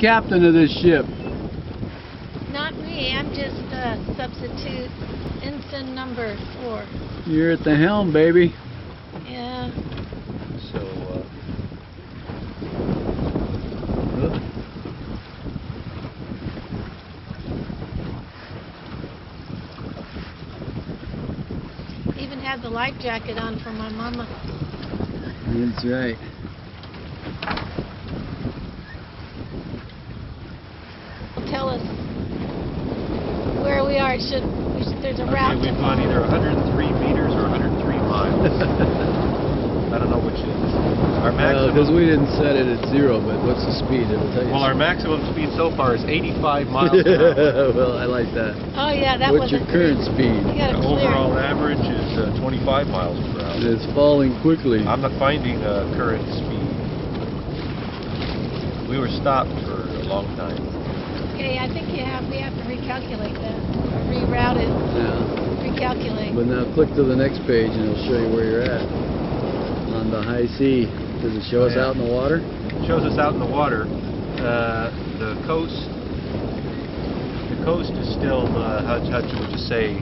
captain of this ship? Not me, I'm just substitute ensign number 4. You're at the helm, baby. Yeah. So, Even had the life jacket on for my mama. That's right. Tell us where we are. There's a route. we've gone either 103 meters or 103 miles. I don't know which it is. Our maximum. Because we didn't set it at 0, but what's the speed? It'll tell you. Well, our maximum speed so far is 85 miles per hour. Well, I like that. Oh yeah, that What's was your current speed? You got The it clear. overall average is 25 miles per hour. It's falling quickly. I'm not finding current speed. We were stopped for a long time. Okay, I think we have to recalculate that. Reroute it. Yeah. Recalculate. But now click to the next page and it'll show you where you're at. On the high sea. Does it show us out in the water? It shows us out in the water. The coast is still, how would you say,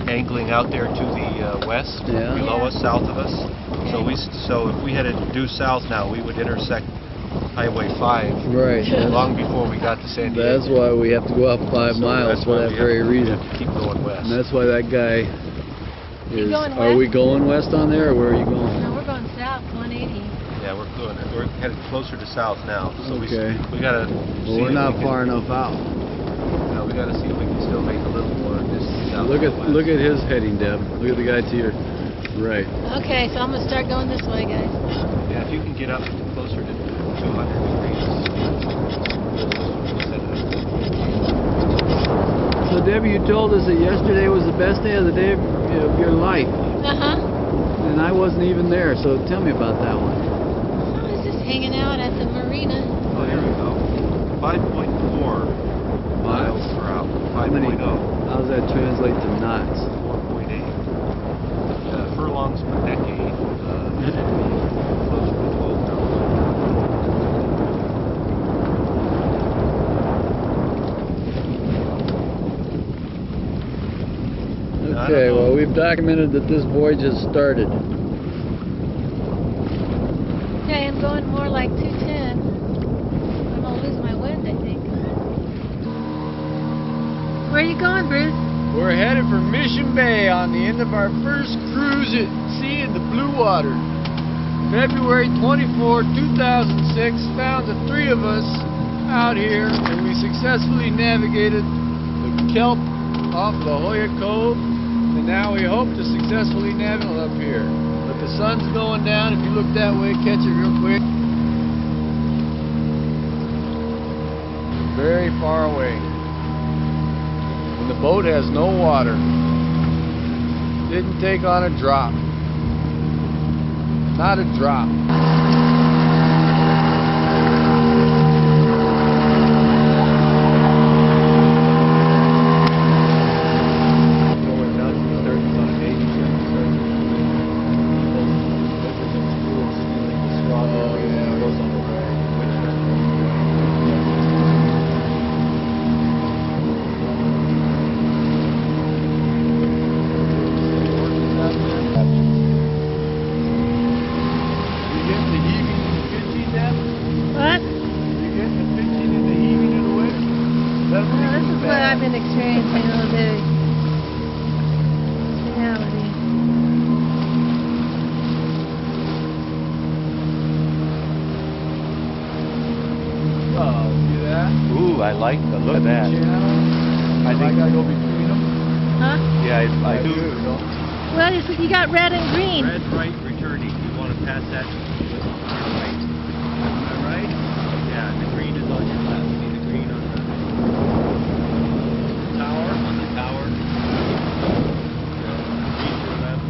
angling out there to the west, Yeah. below us, south of us. Okay. So if we headed due south now, we would intersect Highway 5 Right. long before we got to San Diego. That's why we have to go up 5 So miles that's for why that we very have to- reason. We have to keep going west. And that's why that guy is. going Are we west? going west on there, or where are you going? No, we're going south, 180. Yeah, we're headed closer to south now. So Okay. we gotta. Well, we're not far enough out. No, we gotta see if we can still make a little more distance south. Look at his heading, Deb. Look at the guy to your right. Okay, so I'm gonna start going this way, guys. Yeah, if you can get up closer to 200 degrees. So Debbie, you told us that yesterday was the best day of the day of your life, and I wasn't even there. So tell me about that one. I was just hanging out at the marina. Oh, here we go. 5.4 miles per hour. 5.0. How does that translate to knots? 4.8. Furlongs per decade. Closer to 12 now. Okay, well, we've documented that this voyage has started. Okay, I'm going more like 210. I'm gonna lose my wind, I think. Where are you going, Bruce? We're headed for Mission Bay on the end of our first cruise at sea in the blue water. February 24, 2006, found the 3 of us out here, and we successfully navigated the kelp off La Jolla Cove, and now we hope to successfully navigate up here. But the sun's going down. If you look that way, catch it real quick. Very far away. And the boat has no water. Didn't take on a drop. Not a drop. Going nuts and starting on a baby ship. Oh, yeah. Goes on the You getting the heaving and the pitching, Deb? What? You getting the pitching and the heaving of the wave? That's This is what I've been experiencing all day. Reality. Oh, see that? Ooh, I like the look of that. Channel. I think- I gotta go between them. Huh? Yeah, I do. Don't Well, you got red and green. Red right returning. You want to pass that to your right. Am I right? Yeah, the green is on your left. See the green on the tower? On the tower. Green to your left.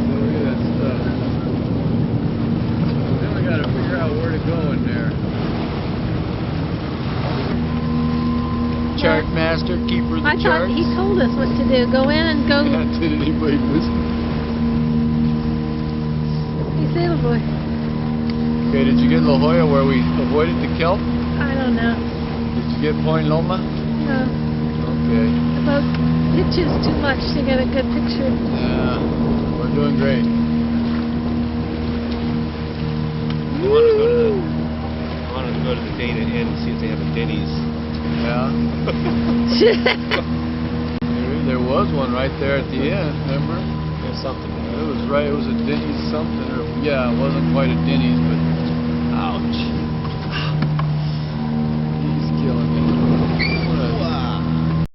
Look at that stuff. Then we gotta figure out where to go in there. Chart master, keeper of the I thought charts. he told us what to do. Go in and go. Did anybody listen? Hey, Sailor Boy. Okay, did you get La Jolla where we avoided the kelp? I don't know. get Point Loma? No, Okay. about pitches too much to get a good picture. Yeah, we're doing great. I wanted to go to the Dana Inn and see if they have a Denny's. Yeah. There was one right there at the end, remember? Or something. It was right, it was a Denny's something, or yeah, it wasn't quite a Denny's, but